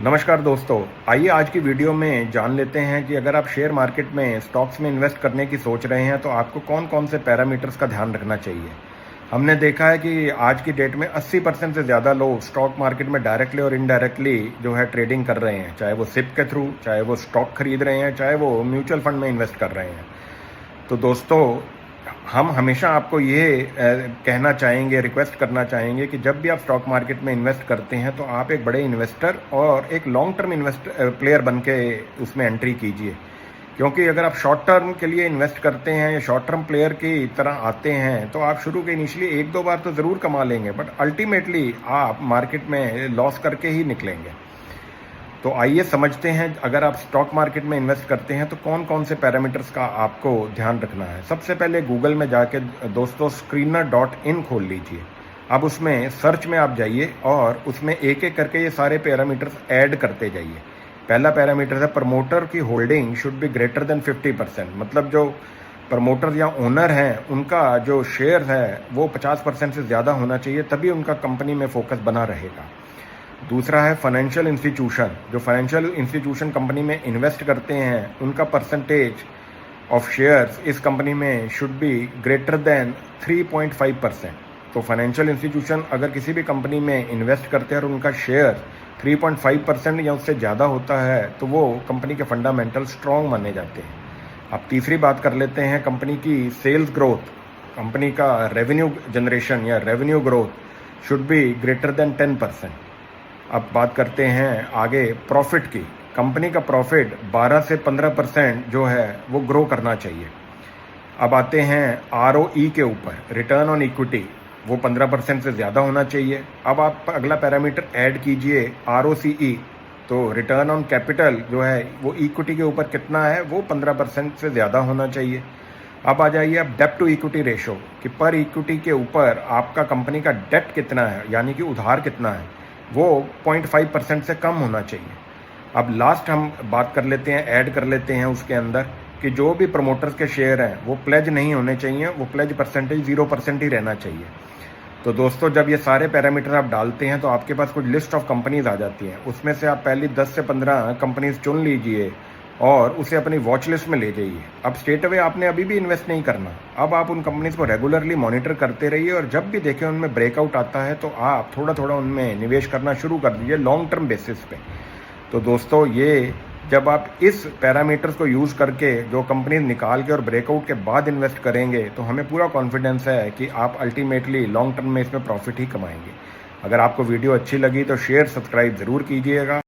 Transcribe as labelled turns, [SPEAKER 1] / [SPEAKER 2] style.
[SPEAKER 1] नमस्कार दोस्तों, आइए आज की वीडियो में जान लेते हैं कि अगर आप शेयर मार्केट में स्टॉक्स में इन्वेस्ट करने की सोच रहे हैं तो आपको कौन कौन से पैरामीटर्स का ध्यान रखना चाहिए। हमने देखा है कि आज की डेट में 80% से ज़्यादा लोग स्टॉक मार्केट में डायरेक्टली और इनडायरेक्टली जो है ट्रेडिंग कर रहे हैं, चाहे वो सिप के थ्रू, चाहे वो स्टॉक खरीद रहे हैं, चाहे वो म्यूचुअल फंड में इन्वेस्ट कर रहे हैं। तो दोस्तों, हम हमेशा आपको ये कहना चाहेंगे, रिक्वेस्ट करना चाहेंगे कि जब भी आप स्टॉक मार्केट में इन्वेस्ट करते हैं तो आप एक बड़े इन्वेस्टर और एक लॉन्ग टर्म प्लेयर बन के उसमें एंट्री कीजिए। क्योंकि अगर आप शॉर्ट टर्म के लिए इन्वेस्ट करते हैं या शॉर्ट टर्म प्लेयर की तरह आते हैं तो आप शुरू के इनिशियली एक दो बार तो ज़रूर कमा लेंगे, बट अल्टीमेटली आप मार्केट में लॉस करके ही निकलेंगे। तो आइए समझते हैं, अगर आप स्टॉक मार्केट में इन्वेस्ट करते हैं तो कौन कौन से पैरामीटर्स का आपको ध्यान रखना है। सबसे पहले गूगल में जाके दोस्तों screener.in खोल लीजिए। अब उसमें सर्च में आप जाइए और उसमें एक एक करके ये सारे पैरामीटर्स ऐड करते जाइए। पहला पैरामीटर है प्रमोटर की holding should be greater than 50%, मतलब जो प्रमोटर या ओनर हैं उनका जो शेयर है वो 50% से ज़्यादा होना चाहिए, तभी उनका कंपनी में फोकस बना रहेगा। दूसरा है फाइनेंशियल इंस्टीट्यूशन, जो फाइनेंशियल इंस्टीट्यूशन कंपनी में इन्वेस्ट करते हैं उनका परसेंटेज ऑफ शेयर्स इस कंपनी में शुड बी ग्रेटर देन 3.5%। तो फाइनेंशियल इंस्टीट्यूशन अगर किसी भी कंपनी में इन्वेस्ट करते हैं और उनका शेयर 3.5% या उससे ज़्यादा होता है तो वो कंपनी के फंडामेंटल स्ट्रॉन्ग माने जाते हैं। अब तीसरी बात कर लेते हैं कंपनी की सेल्स ग्रोथ। कंपनी का रेवेन्यू जनरेशन या revenue growth should be greater than 10%। अब बात करते हैं आगे प्रॉफिट की। कंपनी का प्रॉफिट 12 से 15% जो है वो ग्रो करना चाहिए। अब आते हैं ROE के ऊपर, रिटर्न ऑन इक्विटी, वो 15% से ज़्यादा होना चाहिए। अब आप अगला पैरामीटर ऐड कीजिए ROCE, तो रिटर्न ऑन कैपिटल जो है वो इक्विटी के ऊपर कितना है वो 15% से ज़्यादा होना चाहिए। अब आ जाइए आप डेब्ट टू इक्विटी रेशो, कि पर इक्विटी के ऊपर आपका कंपनी का डेब्ट कितना है, यानी कि उधार कितना है, वो 0.5% से कम होना चाहिए। अब लास्ट हम बात कर लेते हैं, ऐड कर लेते हैं उसके अंदर, कि जो भी प्रमोटर्स के शेयर हैं वो प्लेज नहीं होने चाहिए, वो प्लेज परसेंटेज 0% ही रहना चाहिए। तो दोस्तों, जब ये सारे पैरामीटर आप डालते हैं तो आपके पास कुछ लिस्ट ऑफ कंपनीज आ जाती हैं। उसमें से आप पहली 10 से 15 कंपनीज चुन लीजिए और उसे अपनी वॉच लिस्ट में ले जाइए। अब स्ट्रेट अवे आपने अभी भी इन्वेस्ट नहीं करना, अब आप उन कंपनीज को रेगुलरली मॉनिटर करते रहिए और जब भी देखें उनमें ब्रेकआउट आता है तो आप थोड़ा थोड़ा उनमें निवेश करना शुरू कर दीजिए लॉन्ग टर्म बेसिस पे। तो दोस्तों, ये जब आप इस पैरामीटर्स को यूज़ करके जो कंपनी निकाल के और ब्रेकआउट के बाद इन्वेस्ट करेंगे तो हमें पूरा कॉन्फिडेंस है कि आप अल्टीमेटली लॉन्ग टर्म में इसमें प्रॉफिट ही कमाएंगे। अगर आपको वीडियो अच्छी लगी तो शेयर सब्सक्राइब ज़रूर कीजिएगा।